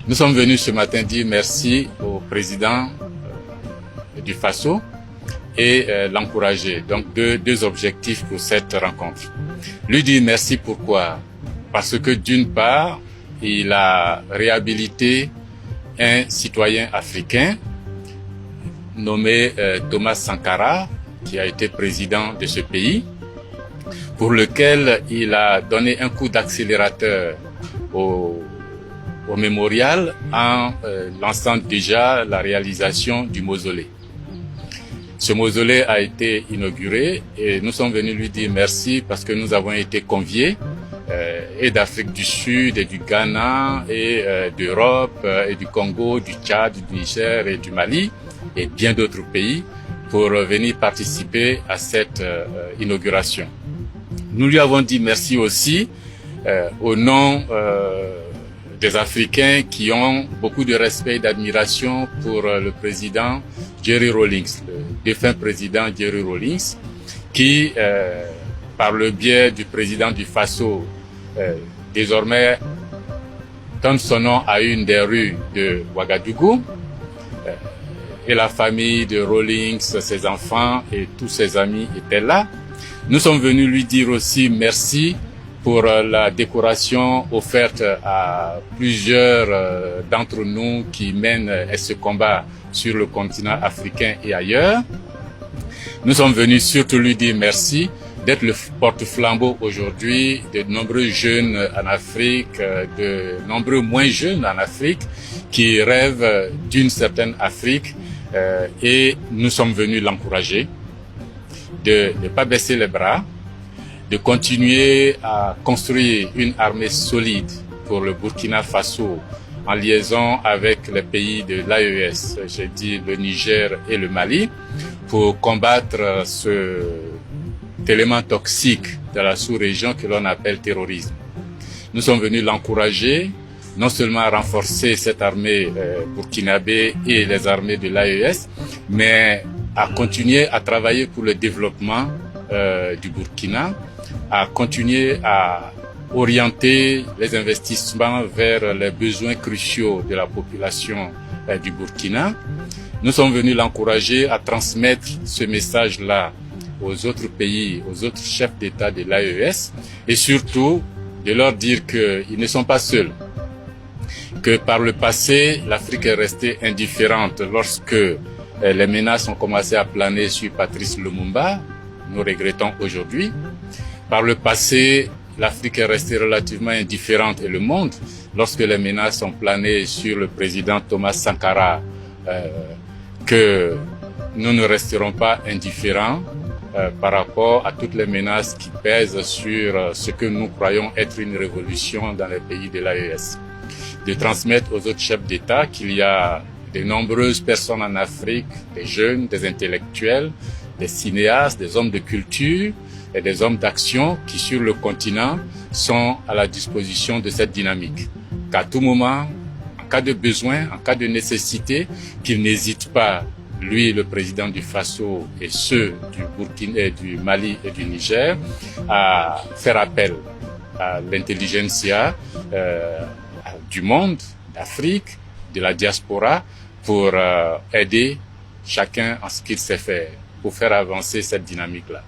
Nous sommes venus ce matin dire merci au président du Faso et l'encourager. Donc deux objectifs pour cette rencontre. Lui dire merci pourquoi? Parce que d'une part, il a réhabilité un citoyen africain nommé Thomas Sankara, qui a été président de ce pays, pour lequel il a donné un coup d'accélérateur au mémorial en lançant déjà la réalisation du mausolée. Ce mausolée a été inauguré et nous sommes venus lui dire merci parce que nous avons été conviés et d'Afrique du Sud et du Ghana et d'Europe et du Congo, du Tchad, du Niger et du Mali et bien d'autres pays pour venir participer à cette inauguration. Nous lui avons dit merci aussi au nom des Africains qui ont beaucoup de respect et d'admiration pour le président Jerry Rawlings, le défunt président Jerry Rawlings, qui, par le biais du président du Faso, désormais donne son nom à une des rues de Ouagadougou, et la famille de Rawlings, ses enfants et tous ses amis étaient là. Nous sommes venus lui dire aussi merci pour la décoration offerte à plusieurs d'entre nous qui mènent ce combat sur le continent africain et ailleurs. Nous sommes venus surtout lui dire merci d'être le porte-flambeau aujourd'hui de nombreux jeunes en Afrique, de nombreux moins jeunes en Afrique qui rêvent d'une certaine Afrique et nous sommes venus l'encourager de ne pas baisser les bras, de continuer à construire une armée solide pour le Burkina Faso en liaison avec les pays de l'AES, j'ai dit le Niger et le Mali, pour combattre cet élément toxique de la sous-région que l'on appelle terrorisme. Nous sommes venus l'encourager, non seulement à renforcer cette armée burkinabé et les armées de l'AES, mais à continuer à travailler pour le développement du Burkina, à continuer à orienter les investissements vers les besoins cruciaux de la population du Burkina. Nous sommes venus l'encourager à transmettre ce message-là aux autres pays, aux autres chefs d'État de l'AES et surtout de leur dire qu'ils ne sont pas seuls, que par le passé, l'Afrique est restée indifférente lorsque les menaces ont commencé à planer sur Patrice Lumumba. Nous regrettons aujourd'hui. Par le passé, l'Afrique est restée relativement indifférente et le monde lorsque les menaces ont plané sur le président Thomas Sankara, que nous ne resterons pas indifférents par rapport à toutes les menaces qui pèsent sur ce que nous croyons être une révolution dans les pays de l'AES. De transmettre aux autres chefs d'État qu'il y a de nombreuses personnes en Afrique, des jeunes, des intellectuels, des cinéastes, des hommes de culture et des hommes d'action qui, sur le continent, sont à la disposition de cette dynamique. Qu'à tout moment, en cas de besoin, en cas de nécessité, qu'ils n'hésitent pas, lui, le président du Faso et ceux du Burkina, du Mali et du Niger, à faire appel à l'intelligentsia du monde, d'Afrique, de la diaspora, pour aider chacun en ce qu'il sait faire, pour faire avancer cette dynamique-là.